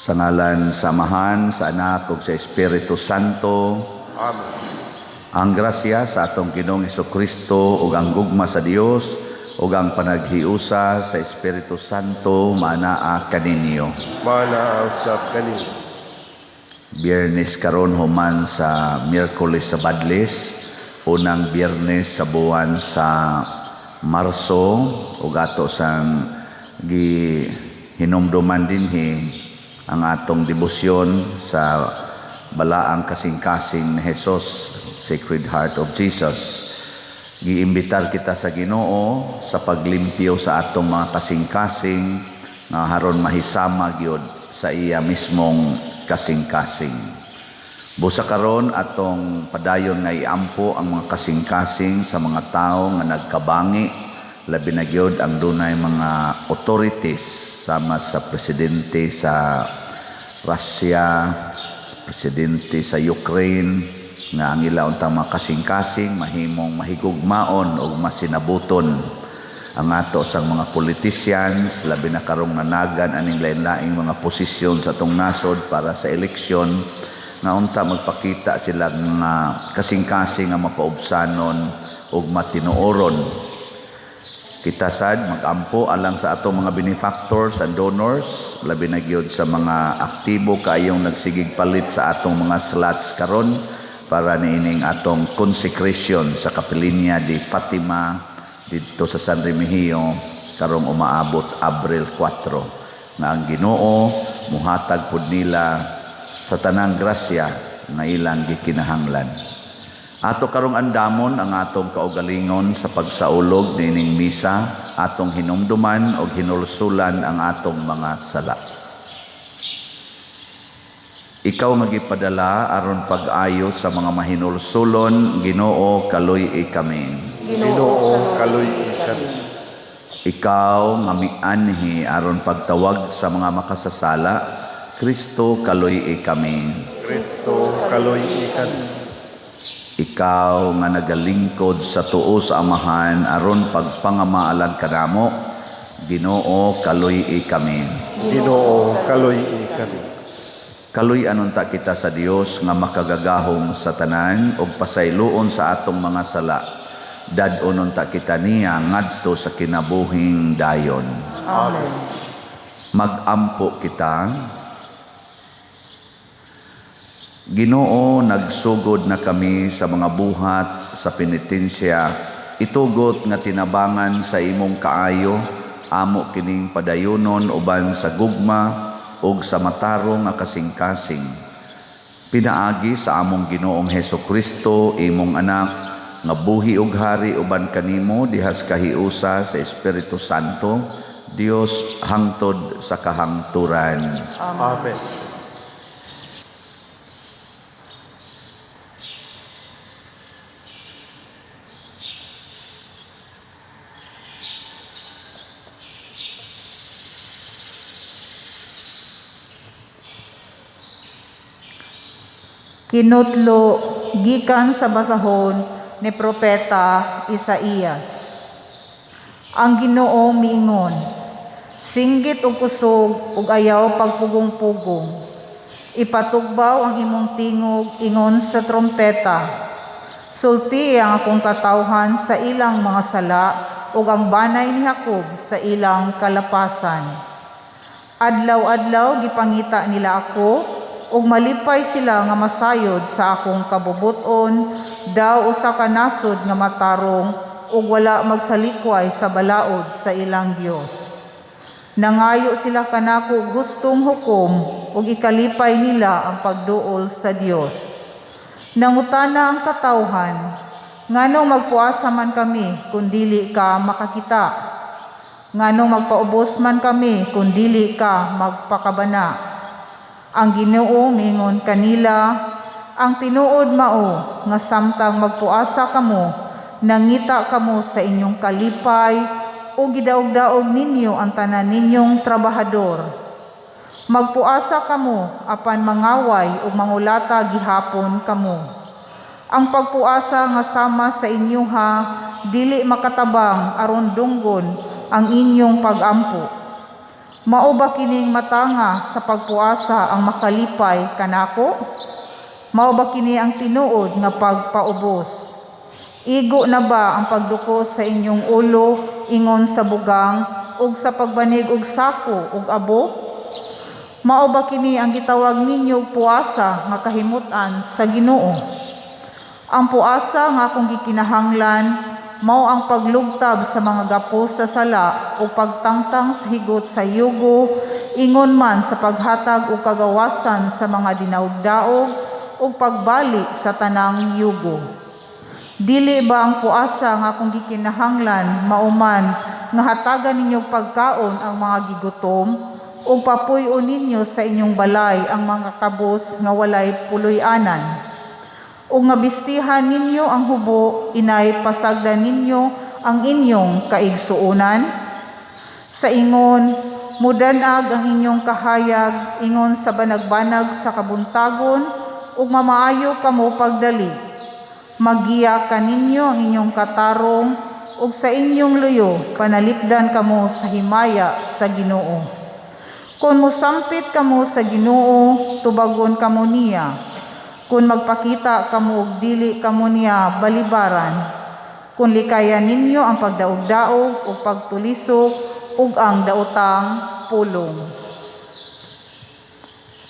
Sa ngalan sa Amahan, sa Anak ug sa Espiritu Santo. Amen. Ang grasya sa atong Ginoong Hesukristo ug ang gugma sa Dios ug ang panaghiusa sa Espiritu Santo maanaa kaninyo. Manaa usab kani. Biyernes karon human sa Miyerkules sa Badles, unang Biyernes sa buwan sa Marso ug ato sang hinumduman dinhi ang atong debosyon sa balaang kasing-kasing ni Jesus, Sacred Heart of Jesus. Giimbitar kita sa Ginoo sa paglimpyo sa atong mga kasing-kasing nga haron mahisama gyud sa iya mismong kasing-kasing. Busa karon atong padayon nga iampo ang mga kasing-kasing sa mga tawo nga nagkabangi, labi na gyud ang dunay mga authorities sama sa presidente sa Russia, presidente sa Ukraine, nga ang ila untang mga kasing-kasing mahimong mahigugmaon o masinabuton ang ato sang mga politicians, labi na karong nanagan aning lain-laing mga posisyon sa atong nasod para sa eleksyon, nga unta magpakita sila nga kasing-kasing nga mapaubsanon o matinuoron. Kita sad magampo alang sa atong mga benefactors and donors, labi na gyud sa mga aktibo kayong nagsigig palit sa atong mga slots karon para niining atong consecration sa Kapilinya di Fatima dito sa San Remigio karong umaabot Abril 4, nga ang Ginoo muhatag pud nila sa tanang grasya nga ilang gikinahanglan. Ato karong andamon ang atong kaugalingon sa pagsaulog nining misa, atong hinumduman o hinulsulan ang atong mga sala. Ikaw magipadala aron pag-ayo sa mga mahinulsulon, Ginoo kaluy kami. Ginoo kaluy kami. Ikaw nga mianhi aron pagtawag sa mga makasasala, Kristo kaluy kami. Kristo kaluy kami. Ikaw nga nagalingkod sa tuo sa Amahan aron pagpangamaalan kanamo, Ginoo kaluy kami. Ginoo kaluy kami. Kaluy anunta kita sa Dios nga makagagahom sa tanan ug pasayloon sa atong mga sala. Dad-onon ta kita niya ngadto sa kinabuhing dayon. Amen. Magampo kita. Ginoo, nagsugod na kami sa mga buhat sa penitensya, itugot nga tinabangan sa imong kaayo, amo kining padayonon uban sa gugma ug sa matarong nga kasing-kasing. Pinaagi sa among Ginoong Hesukristo, imong anak, nga buhi ug hari uban kanimo dihas kahiusa sa Espiritu Santo, Dios hangtod sa kahangturan. Amen. Kinutlo gikan sa basahon ni Propeta Isaías. Ang Ginoo miingon, singgit ug kusog ug ayaw pagpugong-pugong. Ipatugbaw ang imong tingog ingon sa trompeta. Sulti ang akong katawhan sa ilang mga sala ug ang banay ni Jacob sa ilang kalapasan. Adlaw-adlaw gipangita nila ako ug malipay sila nga masayod sa akong kabubuton, daw usa ka nasod nga matarong ug wala magsalikway sa balaod sa ilang Dios. Nangayo sila kanako gustong hukom ug ikalipay nila ang pagduol sa Dios. Nangutana ang katawhan, nganong magpuasa man kami kung dili ka makakita? Nganong magpaubos man kami kung dili ka magpakabana? Ang Ginoo mingon kanila, ang tinuod mao nga samtang magpuasa kamo, nangita kamo sa inyong kalipay o gidaog-daog ninyo ang tanan ninyong trabahador. Magpuasa kamo apan mangaway o mangulata gihapon kamo. Ang pagpuasa nga sama sa inyo ha, dili makatabang aron dunggon ang inyong pagampo. Mao ba kining matanga sa pagpuasa ang makalipay kanako? Mao ba kini ang tinuod nga pagpaubos? Igo na ba ang pagdukos sa inyong ulo ingon sa bugang ug sa pagbanig og sako ug abo? Mao ba kini ang gitawag ninyo og puasa nga kahimutan sa Ginoo? Ang puasa nga akong gikinahanglan mao ang paglugtab sa mga gapo sa sala o pagtangtang sa higot sa yugo, ingon man sa paghatag o kagawasan sa mga dinaog-daog o pagbalik sa tanang yugo. Dili ba ang puasa nga akong gikinahanglan mauman nga hatagan ninyong pagkaon ang mga gigutom o papuy-on ninyo sa inyong balay ang mga kabos nga walay puloy-anan? O nga bistihan ninyo ang hubo, inay pasagdan ninyo ang inyong kaigsuunan? Sa ingon, mudanag ang inyong kahayag, ingon sa banag-banag sa kabuntagon, ug mamaayo kamo pagdali. Magiya kaninyo ang inyong katarong, ug sa inyong luyo, panalipdan kamo sa himaya sa Ginoo. Kung musampit kamo sa Ginoo, tubagon kamo niya. Kung magpakita kamo og dili kamo niya balibaran, kung likayan ninyo ang pagdaog-daog o pagtulisok ug ang daotang pulong.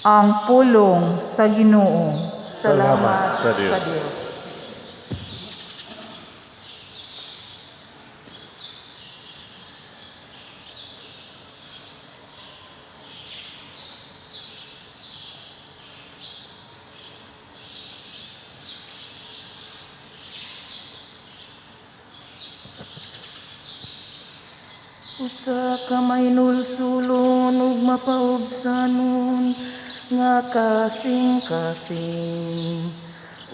Ang pulong sa Ginoo. Salamat sa Diyos. Usa ka mahinulsulon ug mapaubsanon nga kasing-kasing.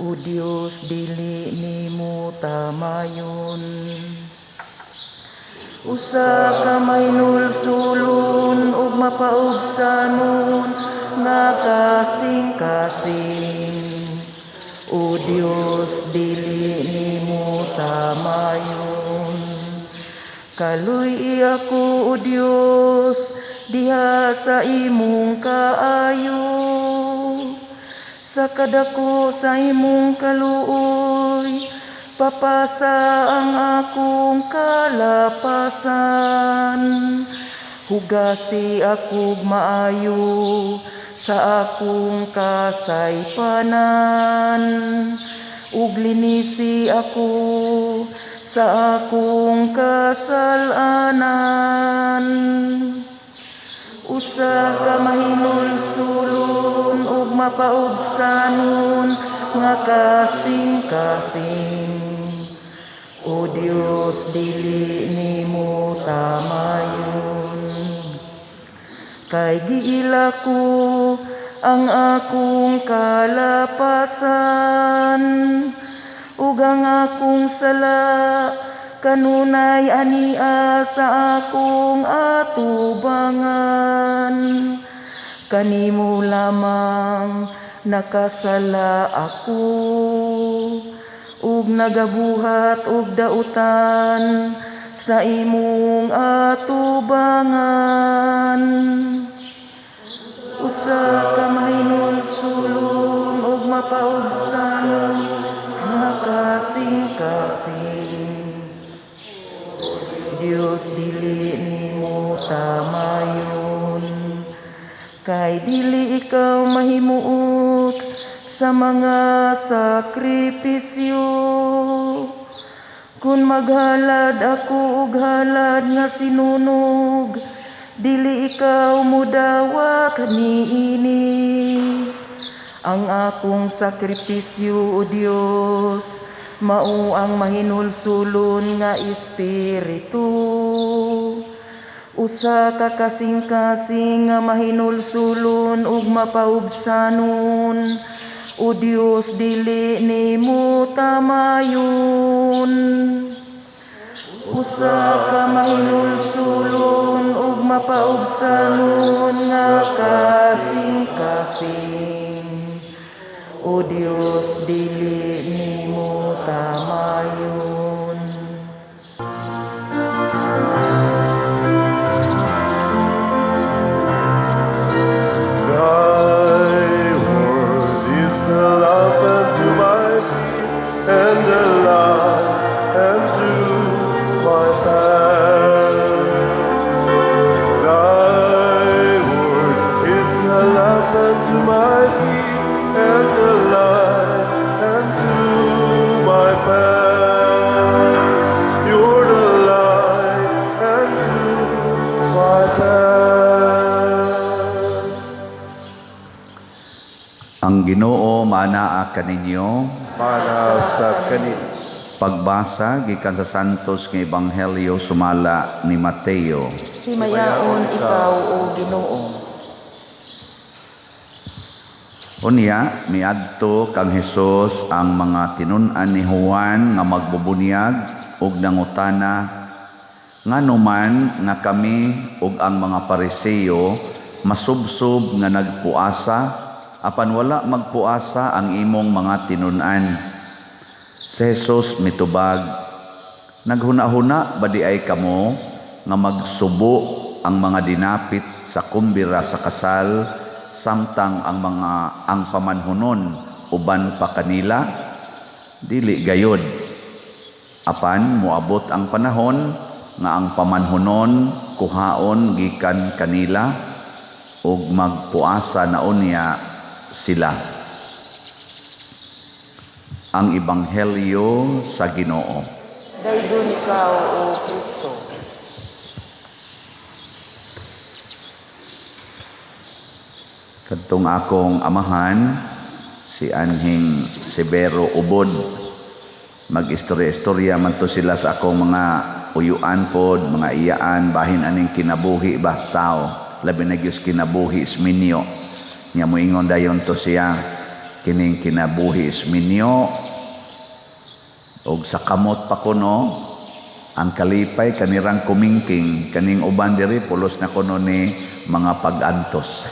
O Dios, dili nimo tamayon. Usa ka mahinulsulon ug mapaubsanon nga kasing-kasing. O Dios, dili nimo tamayon. Kaluy ako, O Dios, diha sa imong kaayo. Sa kadako sa imong kaluoy, papasa ang akong kalapasan. Hugasi akog maayo sa akong kasaypanan. Ug linisi ako sa akong kasalanan. Usa ka mahinulsulon ug mapaubsanon nga kasing-kasing. O Dios, dili nimo tamayon. Kay giila ko ang akong kalapasan, ug ang akong sala kanunay ania sa akong atubangan. Kanimo lamang nakasala ako, ug nagabuhat og dautan sa imong atubangan. Usa ka mahinulsulon ug mapaubsanon nga kasing-kasing. Dios, dili nimo tamayon. Kay dili ikaw mahimuot sa mga sakripisyo. Kung maghalad ako og halad nga sinunog, dili ikaw mudawat niini. Ang akong sakripisyo, O Dios, mao ang mahinulsulon nga espiritu. Usa ka kasing-kasing nga mahinulsulon ug mapaubsanon. O Dios, dili nimo tamayon. Usa ka mahinulsulon ug mapaubsanon nga kasing-kasing. O Dios, dili nimo tamayon. Ang Ginoo manaa kaninyo. Para sa kanila. Pagbasa gikan sa Santos nga Ebanghelyo sumala ni Mateo. Himayaon ikaw, O Ginoo. Unya miadto kang Hesus ang mga tinun-an ni Juan nga magbubunyag ug nangutana nganuman nga kami ug ang mga Pariseo masubsob nga nagpuasa apan wala magpuasa ang imong mga tinun-an. Si Jesus mitubag, naghuna-huna ba di ay kamo nga magsubo ang mga dinapit sa kumbira sa kasal samtang ang pamanhunon uban pa kanila? Dili gayod. Apan moabot ang panahon nga ang pamanhunon kuhaon gikan kanila ug magpuasa na unya sila. Ang Ebanghelyo sa Ginoo. Daydon ikaw, O Kristo. Kadtong akong amahan, si Anhing Severo Ubod, mag-istorya-istorya man to sila sa akong mga uyuan pod, mga iyaan, bahin aning kinabuhi bastaw, labi na gyud kinabuhi isminyo. Nya moingon dayon to siya, kining kinabuhi isminyo, og sa kamot pa kuno, ang kalipay kanirang kumingking, kaning uban diri pulos na kuno ni mga pag-antos.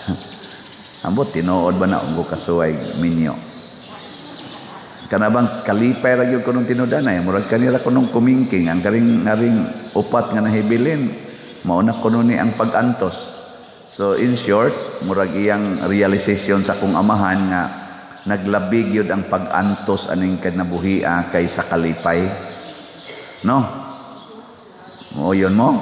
Ambot tinuod ba na ug kasuway minyo. Kanabang kalipay ra gyud kunong tinudanay, murag kanira kunong kumingking, ang karing upat nga nahibilin, mao na kuno ni ang pag-antos. So in short, murag iyang realization sa kong amahan nga naglabig yun ang pag-antos aning kinabuhia kaysa kalipay. No? O yun mo?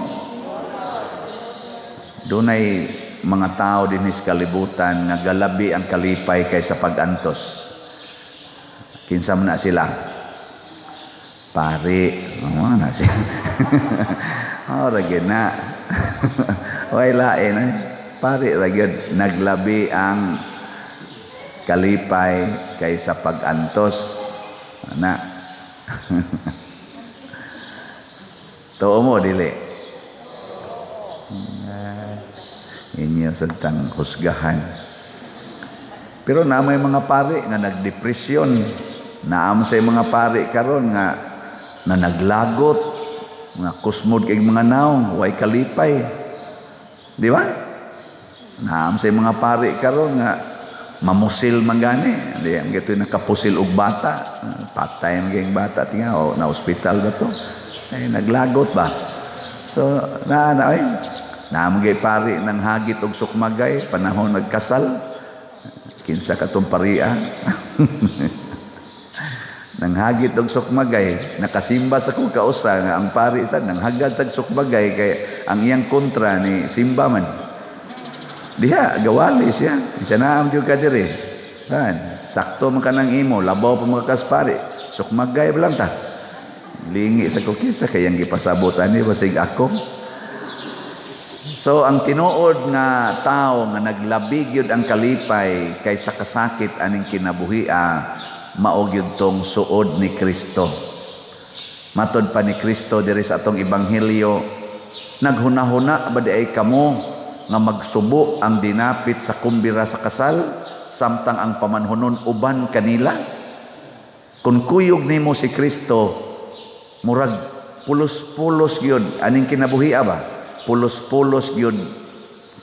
Dunay mga tao din sa kalibutan nga galabi ang kalipay kaysa pag-antos. Kinsa man na sila? Pari. Oo na siya. O, ragyan na. Way lain. Pari, ragyan. Naglabi ang kalipay kaysa pag-antos. Na. Tuo mo, dili. Inyo sentang husgahan. Pero na may mga pari nga nagdepresyon. Naam sa mga pari karon nga na naglagot, nga kusmod kay mga naong, way kalipay. Di ba? Naam sa mga pari karon nga mamusil man gani. Di ang gito nakapusil og bata. Patay ang gayong bata tinga o na ospital ba to? Ay naglagot ba? So naamgay pari ng hagit og sukmagay panahon nagkasal. Kinsa katong paria. Nang hagit og sukmagay, nakasimba sa kong kausa nga ang pari sa nang hagad sa sukmagay kay ang iyang kontra ni simba man. Diha gawali siya. Isa naam jud ka diri. Sakto man kanang imo, labaw pa mga kaspari. Sukmagay lang ta. Lingi sa kukisa kayang gipasabotan ni basig ako. So ang tinuod nga tao nga naglabig yun ang kalipay kaysa kasakit aning kinabuhia, mao gyud tong suod ni Kristo. Matod pa ni Kristo diri sa atong ebanghelyo, naghuna-huna ba di ay kamo nga magsubo ang dinapit sa kumbira sa kasal samtang ang pamanhunon uban kanila? Kung kuyog nimo si Kristo, murag pulos-pulos gyud aning kinabuhia ba? Pulos-pulos yun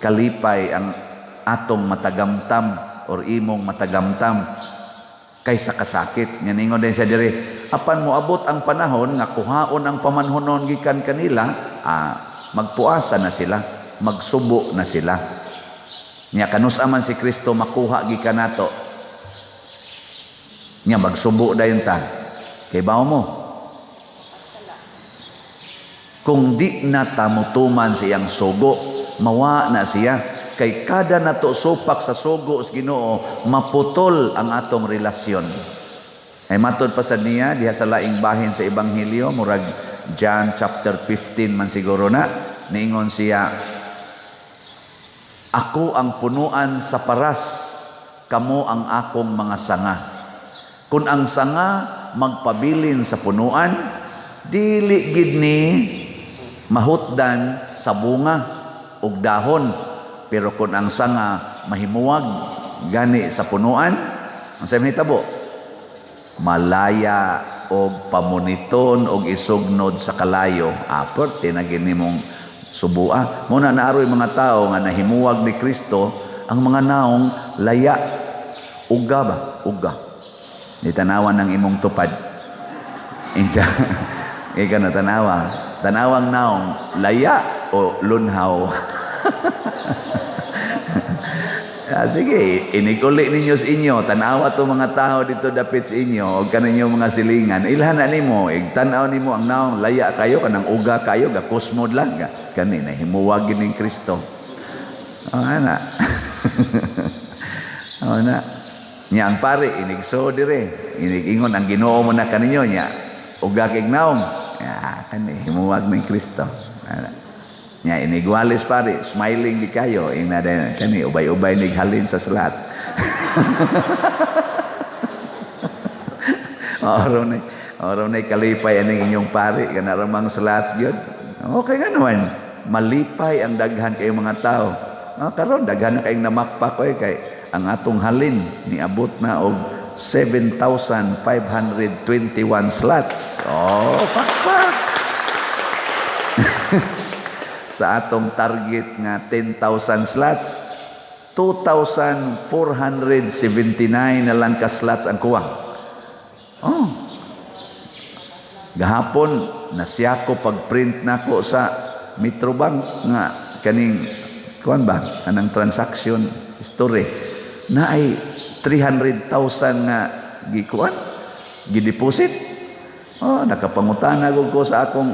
kalipay ang atong matagamtam or imong matagamtam kaysa kasakit. Nga ningon din siya diri, apan moabot ang panahon nga kuhaon ang pamanhunon gikan kanila, magpuasa na sila, magsubo na sila. Nya kanus aman si Kristo makuha gikan nato. Nya magsubo dayon ta. Kay bawo mo, kung di na tamutuman siyang sugo, mawa na siya. Kay kada nato supak sa sugo sa Ginoo, maputol ang atong relasyon. Ay matod pa sa niya, diha sa laing bahin sa Ebanghelyo, murag John chapter 15 man siguro na, niingon siya, ako ang punuan sa paras, kamo ang akong mga sanga. Kung ang sanga magpabilin sa punuan, dili gid ni mahutdan sa bunga ug dahon. Pero kung ang sanga mahimuwag gani sa punuan, ang sabi nitabo, malaya og pamuniton og isugnod sa kalayo. Apot tinagin nimong subua. Muna naaroy mga tao nga nahimuwag ni Kristo, ang mga naong laya, uga ba? Uga. Di tanawan ng imong tupad. Ika na tanawa. Tanawang naong laya o lunhaw. Sige, iniguli ninyo sa inyo. Tanawa to mga tao dito dapit sa inyo. O kaninyo mga silingan. Ilhan na nimo. Tanaw nimo ang naong laya kayo. Kanang uga kayo. Gakusmod lang. Kanina, himuwagin ng Kristo. O na. O na. Nya ang pare, inigso dire. Inigingon ang Ginoo mo na kaninyo nya. Uga kig naong. Kani, himuwag ng Kristo. Nya inigwalis pare, smiling di kayo. Ina din kani ubay-ubay nighalin sa salat. Oro na kalipay aning inyong pare kana ramang salat gyud. Okay nga naman. Malipay ang daghan kayong mga tao. Karon daghan na kayong namakpa ko kay ang atong halin niabot na og 7,521 slots. Oh, pakpak. Sa atong target nga 10,000 slots, 2,479 na lang ka slots ang kuwang. Oh. Gahapon nasya ko pag-print nako sa Metrobank nga kaning kuan ba anang transaction history na ay 300,000 nga gikuan gideposit. Oh, nakapangutana ko sa akong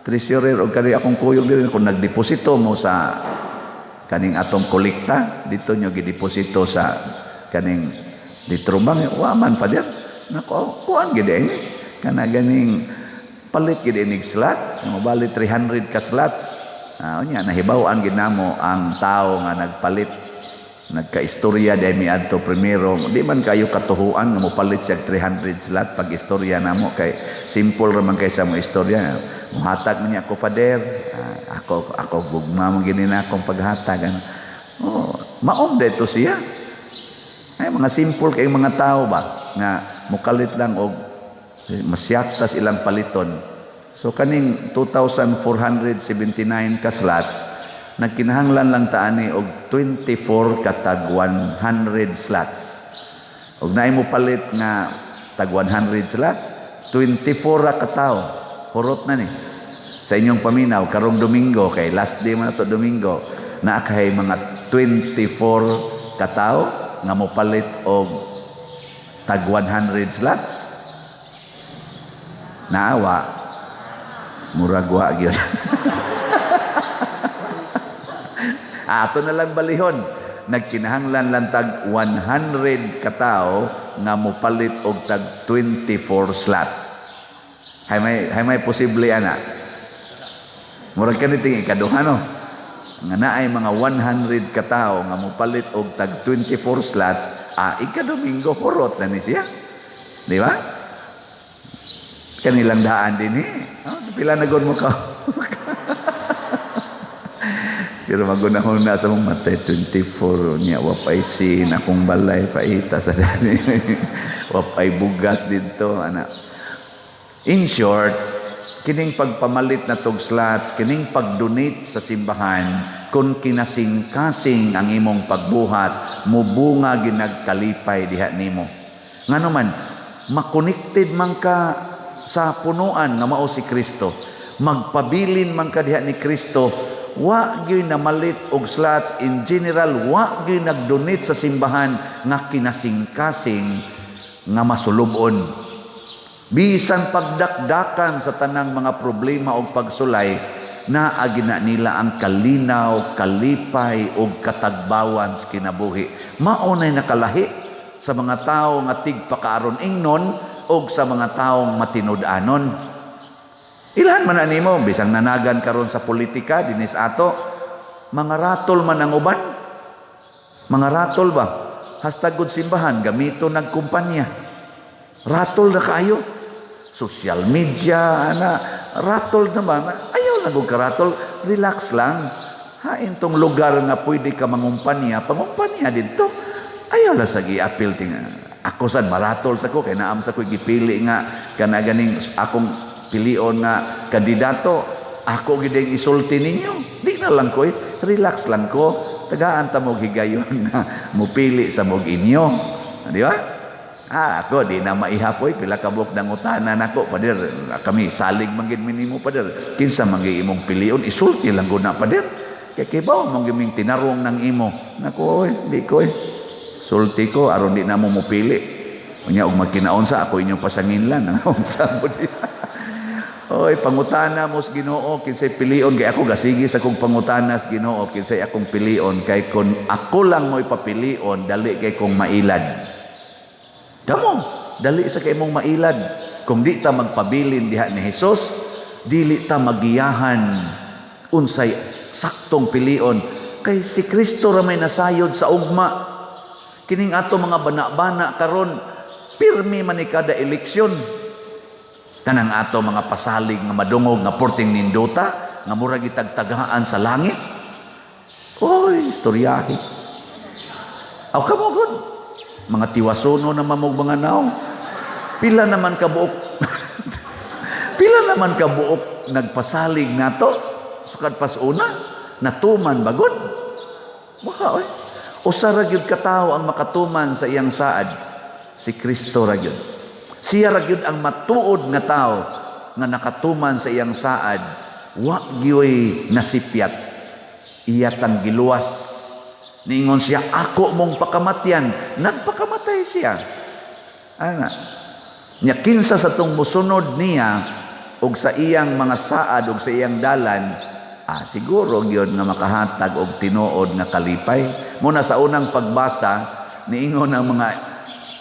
treasurer o kani akong kuyog dili kung nagdeposito mo sa kaning atong kolekta dito nyo gideposito sa kaning Metrobank wa man pa diyan nako kuan gid kana ganing palit gid inig slot mo bali 300 ka slots. Unya nahibaw-an gid namo ang tao nga nagpalit nagkaistorya dahil miadto primero di man kayo katuhuan nga mopalit siya 300 slot pag istorya namo kay simple ra man kay sa mo istorya muhatag man niya ako pader ako gugma mo gini na akong paghatag maom dito siya ay mga simple kay mga tao ba nga mukalit lang og masyaktas ilang paliton. So kaning 2,479 ka slots nagkinahanglan lang taani og 24 katag 100 slots. Og naay mo palit nga tag 100 slots, 24 ra ka tawo. Hurot na ni. Sa inyong paminaw karong Domingo kay last day man ato Domingo naa kay mga 24 ka tawo nga mo palit og tag 100 slots. Naawa muragwa gyud. Ato na lang balihon nagkinahanglan lang tag 100 ka tawo nga mopalit og tag 24 slots. Hay may posible ana. Murag kaniting ikaduha no. Nga naay mga 100 ka tawo nga mopalit og tag 24 slots, ika-Domingo hurot na ni siya. Di ba? Kanilang daan din pila na gud mo ka. Pero magunahon na sa mong Matay 24 niya wapay sin akong balay paita sa dani. Wapay bugas dito ana. In short, kining pagpamalit na tog slots, kining pag-donate sa simbahan, kung kinasing-kasing ang imong pagbuhat, mubunga ginagkalipay diha nimo. Ngano man, makonected man ka sa punuan nga mao si Kristo. Magpabilin man ka diha ni Kristo, wa gyud namalit og slots in general, wa gyud nagdonate sa simbahan nga kinasing-kasing nga masulubon. Bisan pagdakdakan sa tanang mga problema o pagsulay, naagina nila ang kalinaw, kalipay o katagbawan sa kinabuhi. Maunay nakalahi sa mga tao nga tigpakaaron ingnon o sa mga taong matinud-anon. Ilan man animo, bisang nanagan karon sa politika, dinis ato, mga ratol man ang uban. Mga ratol ba? hashtag good simbahan, gamito nagkumpanya. Ratol na kayo. Social media, ratol naman. Ayaw lang kung karatol, relax lang. Hain tong lugar nga pwede ka mangumpanya, pangumpanya dito. Ayaw lang sa gi-appeal ako sad maratol sa ko, kaya naam sa ko gipili nga, kana ganing akong pilion nga kandidato, ako gideng isulti ninyo. Di na lang ko, relax lang ko. Tagaan ta mo higayon na mupili sa mog inyo. Di ba? Ako di na maihapoy pila ka buok nangutanan ako pader kami salig manggid minimo pader kinsa manggi imong pilion isulti lang guna pader kay kibaw mong giming tinarong ng imo nako di ko sulti ko aron di na mo mupili unya og magkinaon sa ako inyong pasanginlan unsa mo di oy pangutana mo sa Ginoo kinsay pilion kay ako gasigi sa kong pangutana sa Ginoo kinsay akong pilion kay kun ako lang mo ipapilion dali kay kong mailad. Kamo, dali sa kay mong mailad. Kung di ta magpabilin diha ni Hesus, dili ta magiyahan unsay saktong pilion. Kay si Kristo ra may nasayod sa ugma. Kining ato mga bana-bana karon pirmi man ni kada eleksyon. Kanang ato mga pasalig nga madungog nga porting ninduta, nga murag itagtagaan sa langit. Oy, istoryahe. Aw kamo gud. Mga tiwasono na mamog mga naong. Pila naman kabuok. Pila naman kabuok nagpasalig nato. Sukad pas una. Natuman bagod. Baka oy. Usa ra gyud katao ang makatuman sa iyang saad. Si Kristo ra gyud. Siya ra gyud ang matuod nga tao nga nakatuman sa iyang saad. Wa gyoy nasipyat. Iyatang giluwas. Ningon siya, ako mong pakamatyan. Nagpakamatay siya. Ana. Nya kinsa sa tong musunod niya og sa iyang mga saad og sa iyang dalan, siguro gyud nga makahatag og tinuod nga kalipay. Muna sa unang pagbasa niingon ang mga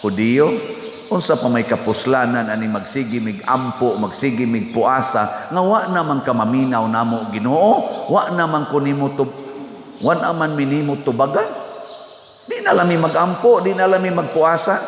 Hudiyo, unsa pa may kapuslanan ani magsigi mig ampo, magsigi mig puasa, nga wa naman ka maminaw namo Ginoo, wa naman kunimo wan aman minimo tubagan. Di na lami magampo, di na lami magpuasa.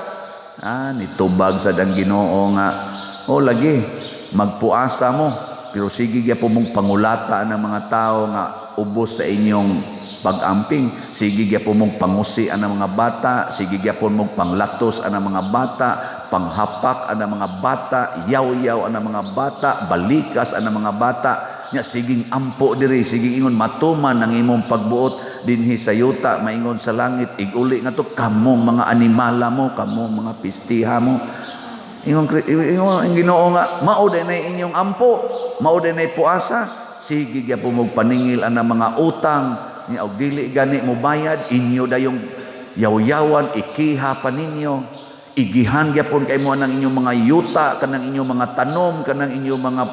Nitubag sa dang Ginoo nga, lagi, magpuasa mo. Pero sige gyapon mong pangulata ng mga tao nga ubos sa inyong pag-amping. Sige gyapon mong pangusi ang mga bata. Sige gyapon mong panglatos ang mga bata. Panghapak ang mga bata. Yaw-yaw ang mga bata. Balikas ang mga bata. Nya siging ampo diri, siging ingon matuman ang imong pagbuot dinhi sa yuta, maingon sa langit, iguli nga to kamong mga animala mo, kamong mga pistiha mo. Ingon ang Ginoo nga, mao day na inyong ampo, mao day na puasa, sige gyapon mo paningil ang mga utang, nya og dili gani mo bayad, inyo dayong yaw-yawan, ikiha pa ninyo. Igihan gyapon kay mo nang inyong mga yuta, kanang inyong mga tanom, kanang inyong mga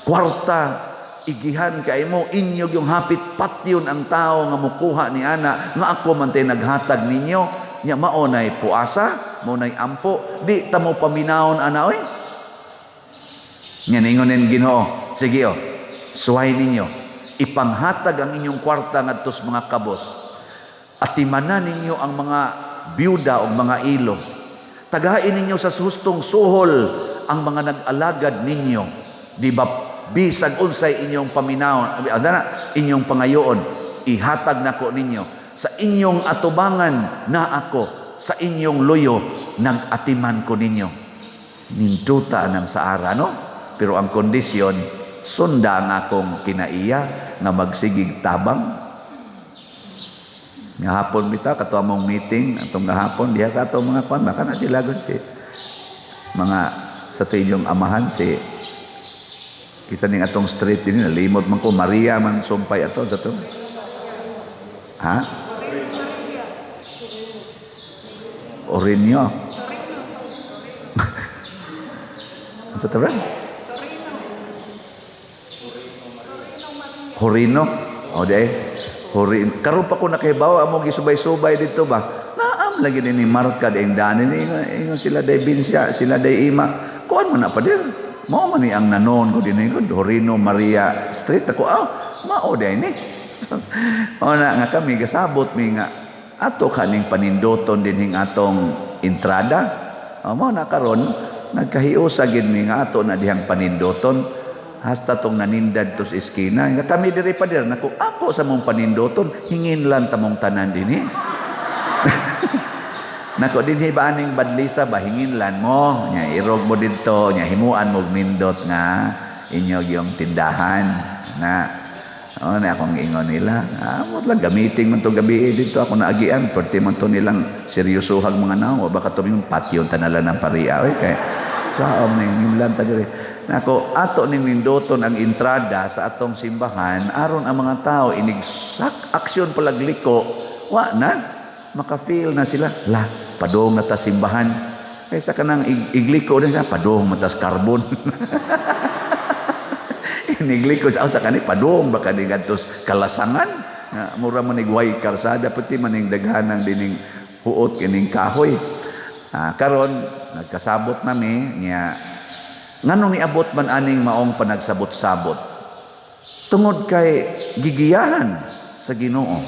kwarta. Igihan kay mo inyo yung hapit patyon ang tao nga mukuha ni ana nga ako man tay naghatag ninyo nya mao nay puasa mo nay ampo di ta mo paminawon ana oy nya ningonen Ginoo sige suway ninyo ipanghatag ang inyong kwarta ngadto sa mga kabos at timanan ninyo ang mga byuda o mga ilo tagain ninyo sa hustong suhol ang mga nag-alagad ninyo di ba bisag unsay inyong paminaw, inyong pangayoon, ihatag nako ninyo. Sa inyong atubangan na ako, sa inyong luyo, nag-atiman ko ninyo. Ninduta ng saara, no? Pero ang kondisyon, sunda ang akong kinaiya na magsigig tabang. Nga hapon bita, kato among meeting, atong gahapon, diha sa atong mga kwan, baka na sila si mga sa inyong amahan, si kisa ning atong street din nalimot man ko Maria man sumpay ato sa to. Ha? Orinyo. Sa taran? Horino. O day. Horin. Karon pa ko nakahibaw amo gisubay-subay dito ba? Naam lagi ni marka ding danin ingon sila day Binsya, sila day Ima. Kuan man na pa dir. Mao man ni ang nanon ko dinhi ko Horino Maria Street ako mao day ni. Mao na nga kami gasabot mi nga ato kaning panindoton dinhing atong entrada. Mao na karon nagkahiusa gid mi nga ato na dihang panindoton hasta tong nanindad tos iskina. Nga kami diri pa dir nako ako sa mong panindoton hingin lang tamong tanan dinhi. Nako dinhi ba aning badlisa ba hinginlan mo nya irog mo didto nya himuan mo nindot nga inyo yung tindahan na na akong ingon nila mo lang gamitin man to gabi dito ako naagian perti man to nilang seryosohang mga nawo baka to yung patio tanalan ng paria oy kay sa ning hinlan ta diri nako ato ning nindoton ang entrada sa atong simbahan aron ang mga tao inigsak aksyon palagliko wa na maka-feel na sila la padong na ta simbahan kaysa kanang igliko na padong matas carbon inigliko sa kani padong baka di gadtos kalasangan mura man igway karsada pati maning daghanang dining huot kining kahoy karon nagkasabot nami niya nganong niabot man aning maong panagsabot-sabot tungod kay gigiyahan sa Ginoo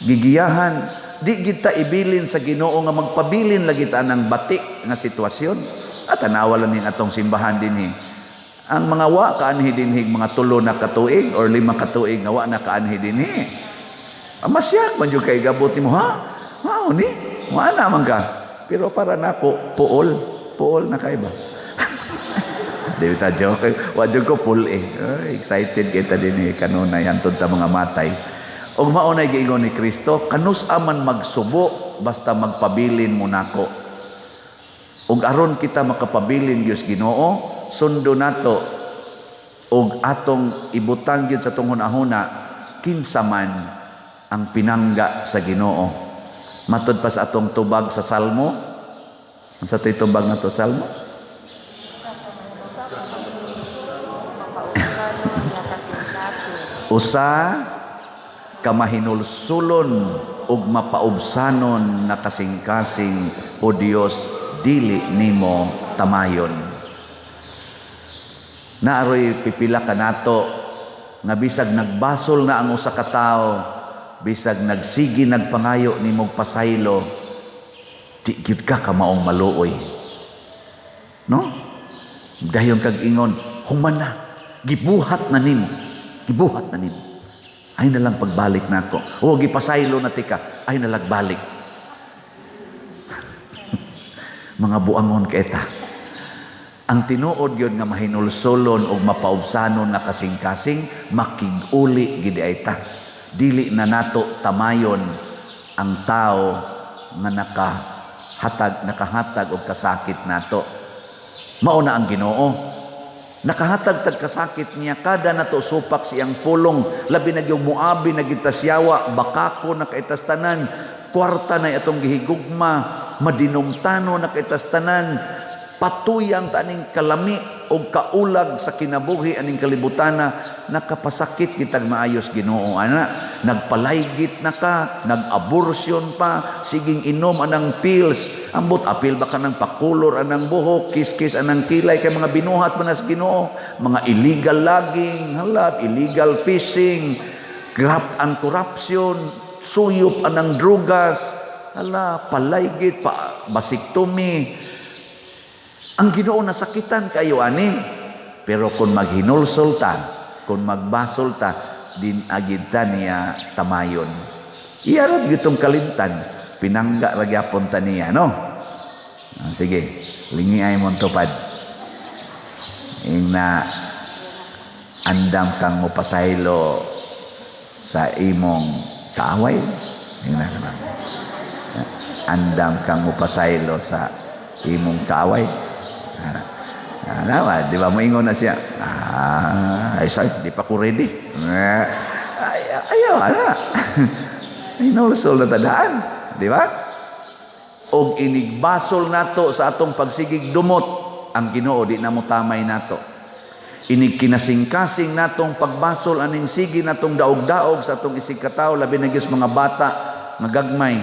gigiyahan di kita ibilin sa Ginoo nga magpabilin lagi ta ng batik nga sitwasyon at tanawalan ning atong simbahan dinhi ang mga wa kaanhi dinhi mga 3 na katuig or 5 katuig nga wa na kaanhi dinhi masyak man jud kay gabot nimo ha mao ni wa na man ka pero para nako puol na kay ba di ta joke wa jud ko pull excited kita dinhi kanunay hantod ta mga matay. Og maunay giingon ni Kristo, kanus aman magsubo basta magpabilin mo nako. Og aron kita makapabilin Dios Ginoo, sundo nato og atong ibutang gyud sa tong hunahuna kinsa man ang pinangga sa Ginoo. Matud pa sa atong tubag sa Salmo. Unsa tay tubag nato Salmo? Usa kamahinulsulon ug mapaubsanon na kasing-kasing o Dios dili nimo tamayon. Naaroy pipila kanato nga bisag nagbasol na ang usa ka tawo, bisag nagsigi nagpangayo nimo pasaylo, di gyud ka maong maluoy. No? Dayon kag ingon, human na, gibuhat na nimo. Gibuhat na nimo. Ay na lang pagbalik nako. O gipasaylo na tika, ay na lang balik. Mga buangon kaita. Ang tinuod yun nga mahinulsolon o mapaubsanon nga kasing-kasing, makig-uli gidi ay ta. Dili na nato tamayon ang tao nga nakahatag o kasakit nato. Mauna ang Ginoo. Nakahatag tagkasakit niya kada nato supak siyang pulong labi na gyud muabi na gitasyawa bakako na kaitastanan kwarta na atong gihigugma madinumtano na kaitastanan patuyang taning kalami o kaulag sa kinabuhi aning kalibutana nakapasakit kitag maayos Ginoo ana nagpalaygit na ka nag-abortion pa siging inom anang pills ambot apil ba ka ng pakulor anang buhok kiskis anang kilay kay mga binuhat manas Ginoo mga illegal logging halab illegal fishing graft and corruption suyop anang drugas hala palaygit pa basiktomi ang Ginoo nasakitan kayo ani pero kung maghinulsol ta kung magbasol ta din agid ta niya tamayon iyarad gitong kalimtan pinangga ra gyapon ta niya no sige lingi ay mon tupad na andam kang mopasaylo sa imong kaaway andam kang mopasaylo sa imong kaaway nawa, di ba moingon na siya ay sorry, di pa ko ready ayaw ana inulsol na tadaan di ba og inigbasol nato sa atong pagsigig dumot ang Ginoo di na mo tamay nato inig kinasing-kasing natong pagbasol aning sige natong daog-daog sa atong isig katawo labi na gyud mga bata nga gagmay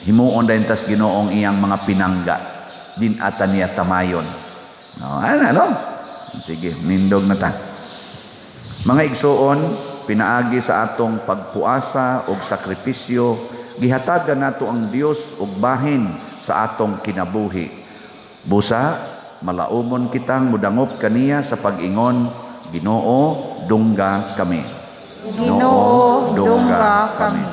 himuon dayon tas Ginoong iyang mga pinangga din ata niya tamayon no ana no sige nindog na ta mga igsuon pinaagi sa atong pagpuasa og sakripisyo gihatagan nato ang Dios og bahin sa atong kinabuhi. Busa, malaumon kitang mudangop kaniya sa pag-ingon, Ginoo, dungga kami. Ginoo, dungga kami.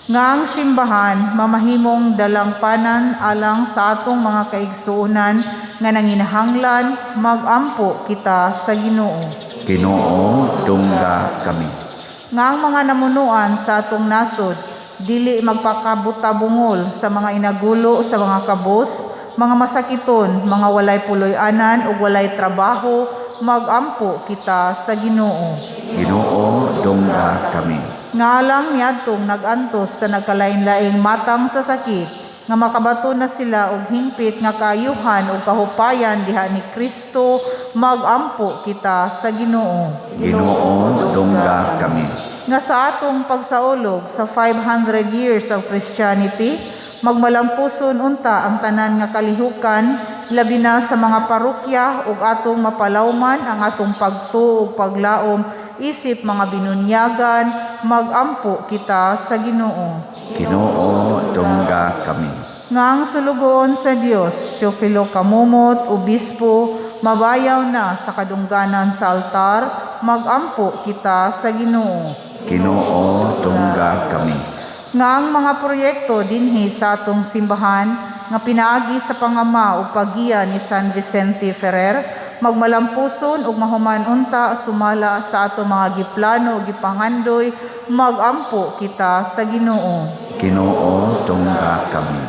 Nga ang simbahan mamahimong dalangpanan alang sa atong mga kaigsuonan nga nanginahanglan, magampo kita sa Ginoo. Ginoo, dungga kami. Nga ang mga namunuan sa atong nasod dili magpakabutabungol sa mga inagulo sa mga kabos, mga masakiton, mga walay puloy-anan ug walay trabaho, magampo kita sa Ginoo. Ginoo, dungga kami. Nga alang niadtong nagantos sa nagkalain-laing matang sa sakit, nga makabato na sila og hingpit nga kaayuhan ug kahupayan diha ni Kristo, magampo kita sa Ginoo. Ginoo, dungga kami. Nga sa atong pagsaulog sa 500 years of Christianity, magmalampuson unta ang tanan nga kalihukan, labi na sa mga parokya ug atong mapalawman ang atong pagtuo ug paglaom isip mga binunyagan, magampo kita sa Ginoo. Ginoo, dungga kami. Nga ang sulugoon sa Dios, Teofilo Kamumot, Obispo, mabayaw na sa kadungganan sa altar, magampo kita sa Ginoo. Ginoo, dungga kami. Nga ang mga proyekto dinhi sa atong simbahan nga pinaagi sa pangama ug paggiya ni San Vicente Ferrer, magmalampuson ug mahuman unta sumala sa atong mga giplano ug gipangandoy, magampo kita sa Ginoo. Ginoo, dungga kami.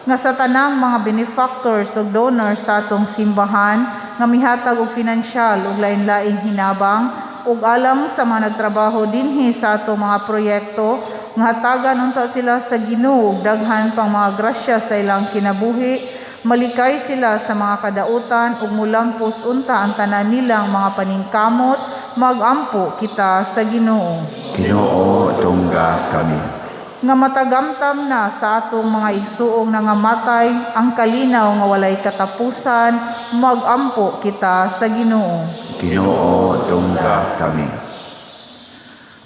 Nga sa tanang mga benefactors ug donors sa atong simbahan nga mihatag og pinansyal ug lain-laing hinabang ug alam sa mga nagtrabaho dinhi sa atong mga proyekto, nga hatagan unta sila sa Ginoo ug daghan pang mga grasya sa ilang kinabuhi, malikay sila sa mga kadautan ug mulampos unta ang tanan nilang mga paningkamot, magampo kita sa Ginoo. Ginoo, dungga kami. Nga matagamtam na sa atong mga igsuong nangamatay ang kalinaw nga walay katapusan, magampo kita sa Ginoo. Ginoo, dungga kami.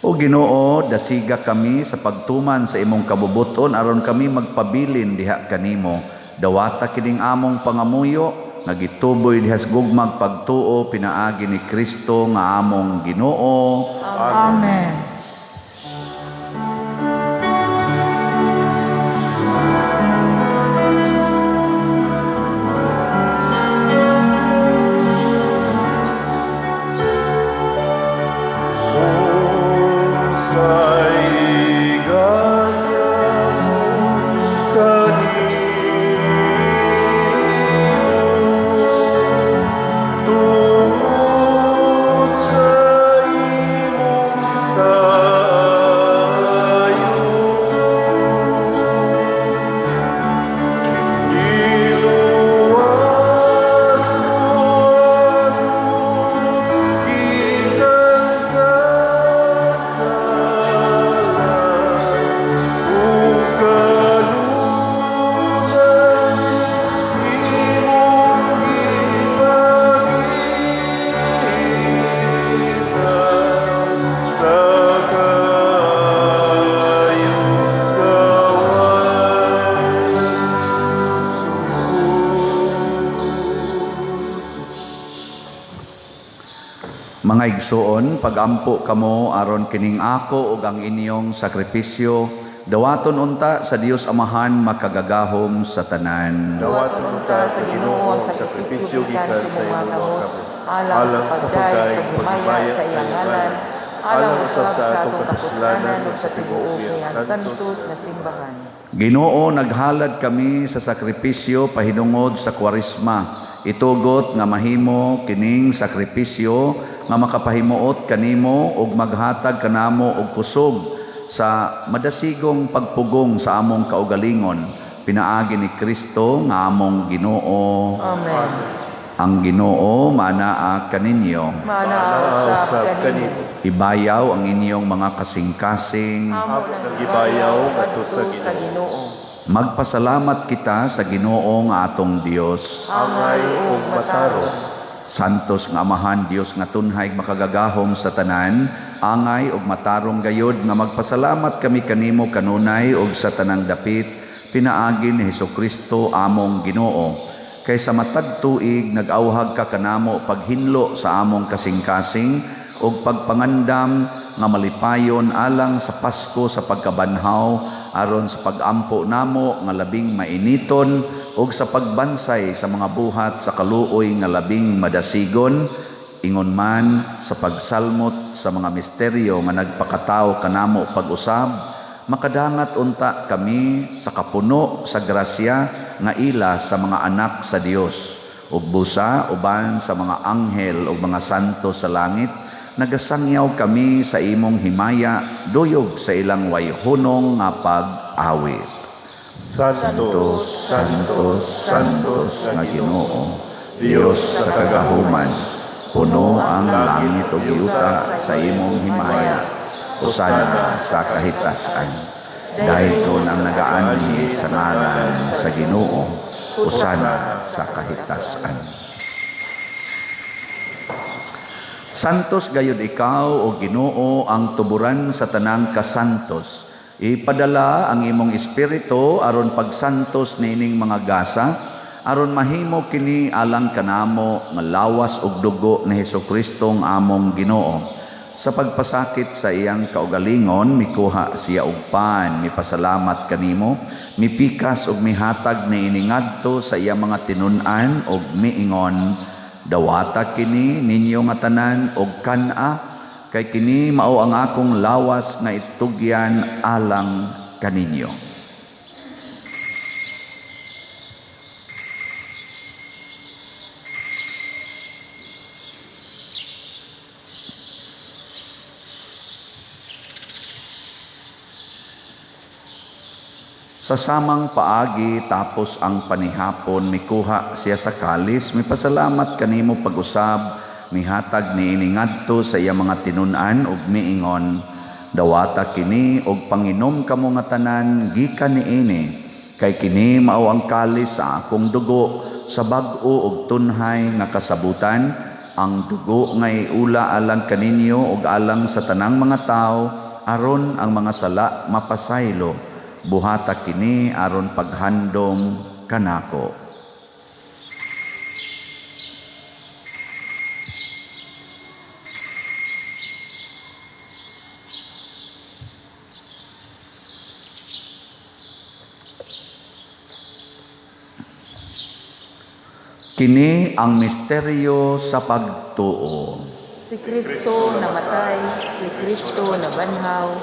O Ginoo, dasiga kami sa pagtuman sa imong kabubuton aron kami magpabilin diha kanimo. Dawata kining among pangamuyo, nagituboy diha sa gugmag pagtuo pinaagi ni Kristo nga among Ginoo. Amen. Mga igsuon, pagampo kamo aron kining ako ug ang inyong sakripisyo, dawaton unta sa Dios Amahan makagagahom sa tanan. Dawaton unta sa Ginoo ang sakripisyo gikan sa imong mga kabo. Alang sa pagkain paghimaya sa iyang ngalan, alang usab sa atong kapuslanan ug sa tibuok niyang santos na simbahan. Ginoo, naghalad kami sa sakripisyo pahinungod sa Kwaresma. Itugot nga mahimo kining sakripisyo nga makapahimuot kanimo ug maghatag kanamo og kusog sa madasigong pagpugong sa among kaugalingon. Pinaagi ni Kristo nga among Ginoo. Amen. Ang Ginoo manaa kaninyo. Manaasap kanimo. Ibayaw ang inyong mga kasing-kasing. Amo Ng nang ibayaw kadto kadto sa Ginoo. Magpasalamat kita sa Ginoo nga atong Dios. Angay ug matarong. Santos nga Amahan Dios nga tunhay makagagahom sa tanan, angay ug matarong gayod nga magpasalamat kami kanimo kanunay ug sa tanang dapit pinaagi ni Hesukristo among Ginoo. Kay sa matag tuig nag-awhag ka kanamo paghinlo sa among kasing-kasing ug pagpangandam nga malipayon alang sa Pasko sa pagkabanhaw aron sa pagampo namo nga labing mainiton ug sa pagbansay sa mga buhat sa kaluoy nga labing madasigon ingon man sa pagsalmot sa mga misteryo nga nagpakataw kanamo pag-usab makadangat unta kami sa kapuno sa grasya nga ila sa mga anak sa Dios ug busa uban sa mga anghel ug mga santo sa langit nagasangyaw kami sa imong himaya duyog sa ilang wayhunong nga pag-awit. Santos, Santos, Santos nga Ginoo, Dios sa kagahuman, puno ang langit ug yuta sa imong himaya. Hosana sa kahitasan. Dayton ang nagaanhi sa ngalan sa Ginoo. Hosana sa kahitasan. Santos gayud ikaw o Ginoo ang tuburan sa tanang kasantos. Ipadala ang imong espiritu aron pagsantos niining mga gasa aron mahimo kini alang kanamo nga lawas ug dugo ni Hesukristo ang among Ginoo. Sa pagpasakit sa iyang kaugalingon mikuha siya og pan, mipasalamat kanimo, mipikas ug mihatag niini ngadto sa iyang mga tinun-an ug miingon, dawata kini ninyo nga tanan og kana kay kini mao ang akong lawas nga itugyan alang kaninyo. Sa samang paagi tapos ang panihapon mikuha siya sa kalis, mipasalamat kanimo pag-usab, mihatag niini ngadto sa iya mga tinun-an ug miingon, dawata kini og panginom kamo nga tanan gikan niini, kay kini mao ang kalis sa akong dugo sa bag-o ug tunhay nga kasabutan, ang dugo nga iula alang kaninyo ug alang sa tanang mga tawo aron ang mga sala mapasaylo. Buhata kini aron paghandom kanako. Kini ang misteryo sa pagtuo. Si Kristo namatay, si Kristo nabanhaw,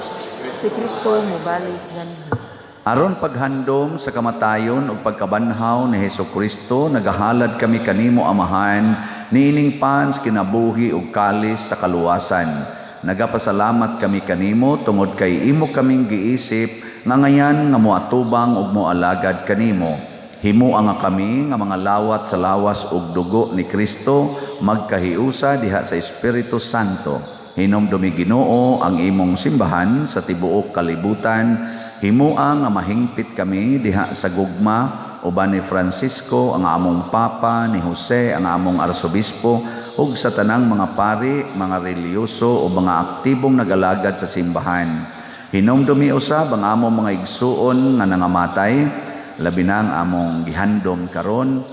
si Kristo mubalik nganhi. Aron paghandom sa kamatayon ug pagkabanhaw ni Hesukristo, nagahalad kami kanimo Amahan, niining pans kinabuhi ug kalis sa kaluwasan. Nagapasalamat kami kanimo tungod kay imo kaming giisip nga ngayan nga moatubang ug moalagad kanimo. Himo nga kami nga mga lawat sa lawas ug dugo ni Kristo magkahiusa diha sa Espiritu Santo. Hinumdumi Ginoo ang imong simbahan sa tibuok kalibutan. Himua nga mahingpit kami diha sa gugma uban ni Francisco ang among papa, ni Jose ang among arsobispo ug sa tanang mga pari, mga reliyoso o mga aktibong nagalagad sa simbahan. Hinumdumi usab ang among mga igsuon nga nangamatay, labi na ang among gihandom karon.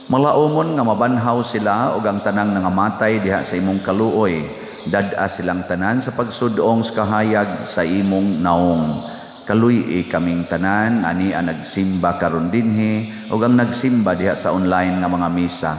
Malaumon nga mabanhaw sila ug ang tanang nangamatay diha sa imong kaluoy. Dad-a silang tanan sa pagsudong sa kahayag sa imong naong. Kaluy kaming tanan ani ang nagsimba karon dinhi ug ang nagsimba diha sa online nga mga misa.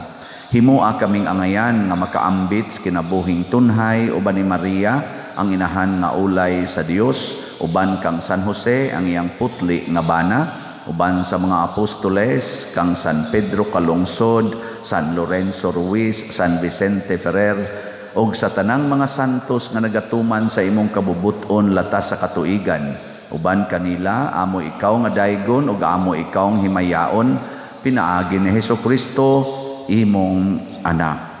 Himua kaming angayan nga makaambit sa kinabuhing tunhay uban ni Maria ang inahan nga ulay sa Dios, uban kang San Jose ang iyang putli nga bana, uban sa mga apostoles kang San Pedro Calungsod, San Lorenzo Ruiz, San Vicente Ferrer ug sa tanang mga santos nga nagatuman sa imong kabubuton latas sa katuigan. Uban kanila, amo ikaw nga daygon ug amo ikaw nga himayaon, pinaagi ni Hesukristo, imong anak.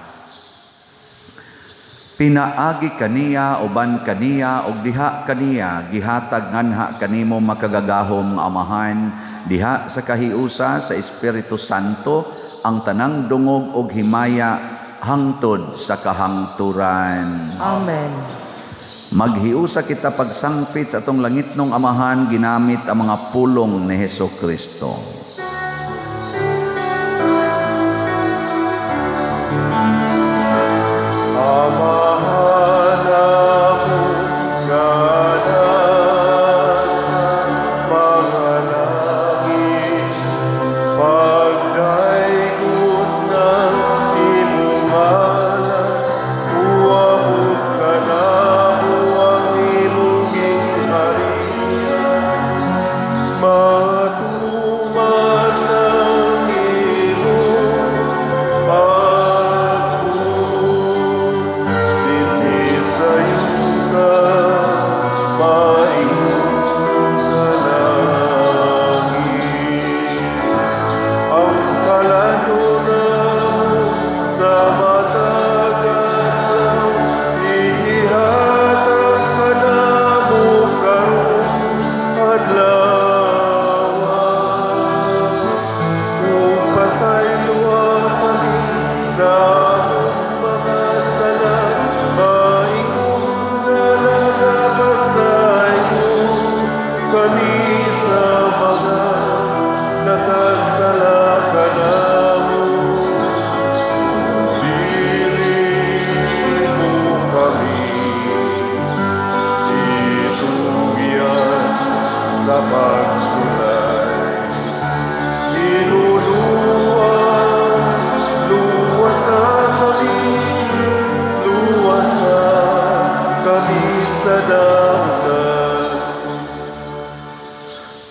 Pinaagi kaniya, uban kaniya, ug diha kaniya, gihatag nganha kanimo makagagahom nga Amahan, diha sa kahiusa sa Espiritu Santo, ang tanang dungog ug himaya, hangtod sa kahangturan. Amen. Maghiusa kita pagsangpit sa atong langitnong amahan ginamit ang mga pulong ni Hesus Kristo.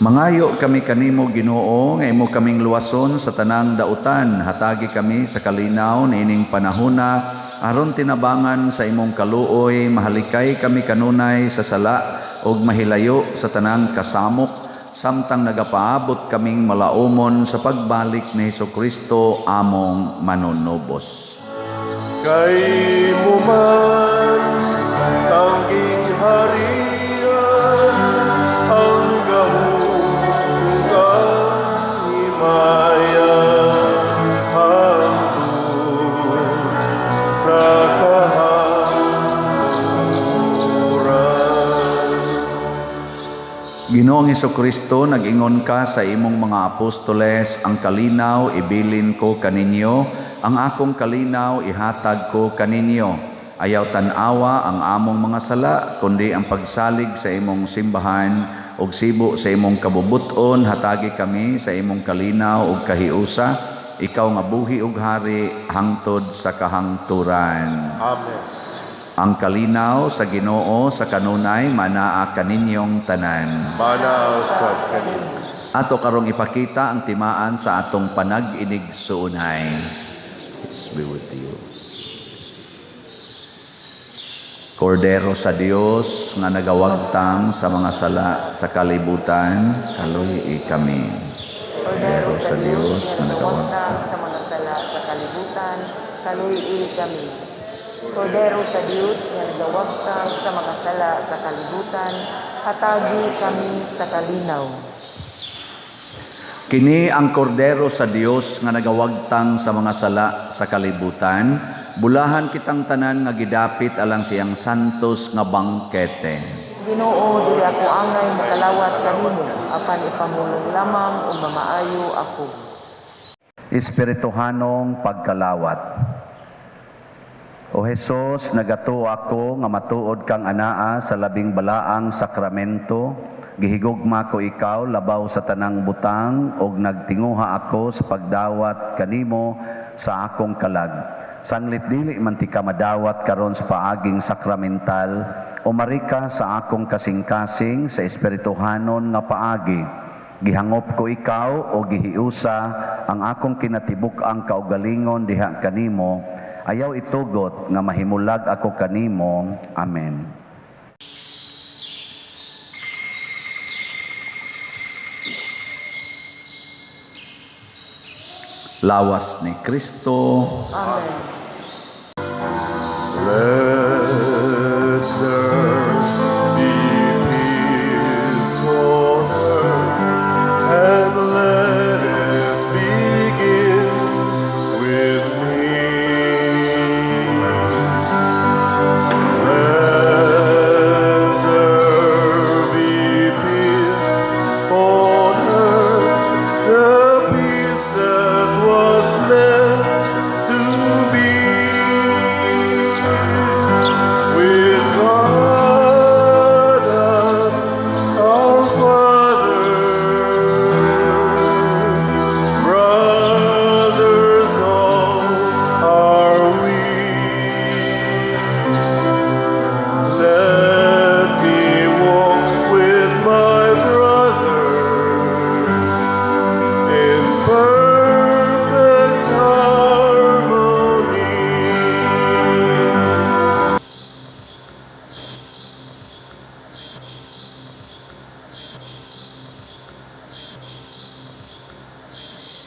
Mangayo kami kanimo Ginoo nga imo kaming luwason sa tanang dautan, hatagi kami sa kalinaw niining panahona aron tinabangan sa imong kaluoy, mahalikay kami kanunay sa sala ug mahilayo sa tanang kasamok samtang nagapaabot kaming malaumon sa pagbalik ni Hesukristo among manunubos. Kay mo man tanging harian ang gahungang himaya hangtod sa kahanguran. Ginoong Hesukristo, nag-ingon ka sa imong mga apostoles, ang kalinaw ibilin ko kaninyo, ang akong kalinaw ihatag ko kaninyo. Ayaw tanawa ang among mga sala, kundi ang pagsalig sa imong simbahan ug sibo sa imong kabubuton, hatagi kami sa imong kalinaw ug kahiusa, ikaw nga buhi ug hari hangtod sa kahangturan. Amen. Ang kalinaw sa Ginoo sa kanunay manaa kaninyong tanan. Manaw sa kanin. Ato karong ipakita ang timaan sa atong panag-inig suunay. Peace be with you. Kordero sa Dios nga nagawagtang sa mga sala sa kalibutan, kaluy kami. Kordero sa Diyos nga nagawagtang sa mga sala sa kalibutan, kaluy kami. Kordero sa Diyos nga nagawagtang sa mga sala sa kalibutan, hatagi kami sa kalinaw. Kini ang kordero sa Dios nga nagawagtang sa mga sala sa kalibutan, bulahan kitang tanan nga gidapit alang siyang santos nga bangkete. Ginoo, dili ako angay makalawat kanimo, apan ipamulong lamang ug mamaayo ako. Espirituhanong pagkalawat. O Jesus, nagato ako nga matuod kang anaa sa labing balaang sakramento, gihigugma ko ikaw labaw sa tanang butang ug nagtinguha ako sa pagdawat kanimo sa akong kalag. Sanglit dili man ti ka madawat karon sa paaging sakramental, umarika sa akong kasing-kasing sa espirituhanon nga paagi. Gihangop ko ikaw o gihiusa ang akong kinatibuk-ang kaugalingon diha kanimo, ayaw itugot nga mahimulag ako kanimo. Amen. Lawas ni Kristo. Amen. Let there be peace on earth, and let it begin with me. Let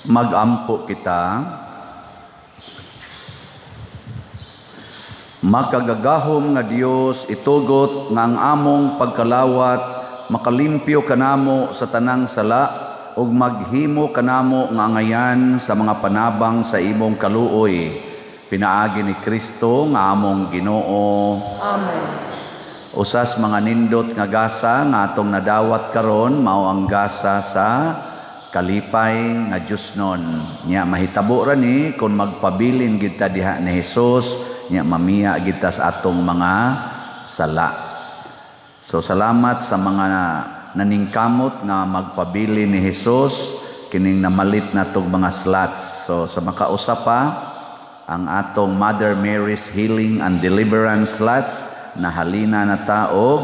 Magampo kita. Makagagahom nga Dios itugot nga ang among pagkalawat makalimpyo kanamo sa tanang sala ug maghimo kanamo nga ngayan sa mga panabang sa imong kaluoy. Pinaagi ni Kristo nga among Ginoo. Amen. Usas mga nindot nga gasa nga atong nadawat karon mao ang gasa sa kalipay nga Diosnon. Nya mahitabo ra ni kun magpabilin gid ta diha ni Hesus, nya mamiya gid ta sa atong mga sala. So salamat sa mga naningkamot nga magpabili ni Hesus kining namalit natong mga slots. So sa makausap pa ang atong Mother Mary's Healing and Deliverance slots nahalina na ta og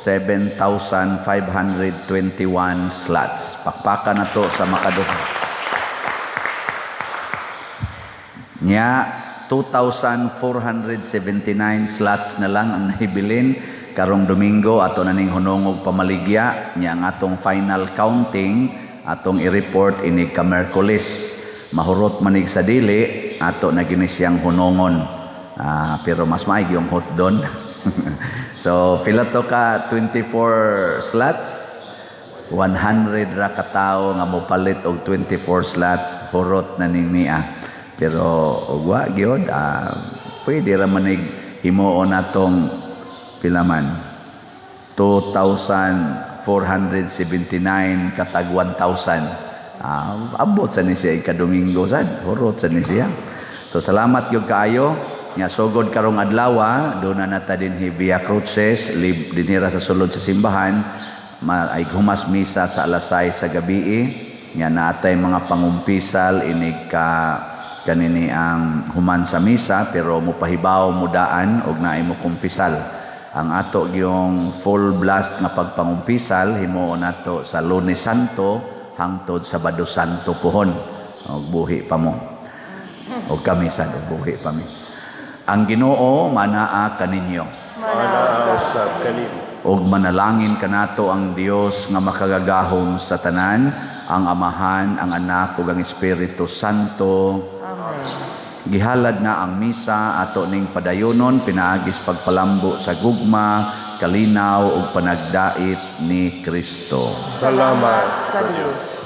7,521 slots. Pakpakan na to sa makaduha. Nya 2,479 slots na lang ang nahibilin karong Domingo ato na ning hunong og pamaligya nya ang atong final counting atong i-report inig ka Miyerkules. Mahurot manig sa dili ato na gini siyang hunongon. Pero mas maigi yung hot doon. So, pila to ka 24 slots, 100 ra ka tawo nga mopalit og 24 slots, hurot na ning niya. Pero wa gyud, pwede ra manig himuon natong pila man 2,479 katag 1,000. Abot sa ni siya ikadomingo sad, hurot sa ni siya. So salamat gyud kaayo. Nya sugod karong adlaw do na nata dinhi Via Cruces dinira sa sulod sa simbahan ay humas misa sa alas 6 sa gabi. Nya natay mga pangumpisal inig ka kanini ang human sa misa pero mopahibaw mo daan og naay mo kumpisal. Ang ato gyung full blast nga pagpangumpisal himuon nato sa Lunes Santo hangtod Sabado Santo pohon. Og buhi pa mo. Og kami sad og buhi pa mi. Ang Ginoo manaa kaninyo. Manaa sa kanimo. Og manalangin kanato ang Dios nga makagagahom sa tanan, ang Amahan, ang Anak ug ang Espiritu Santo. Amen. Gihalad na ang misa ato ning padayonon pinaagis pagpalambo sa gugma, kalinaw ug panagdait ni Kristo. Salamat sa Diyos.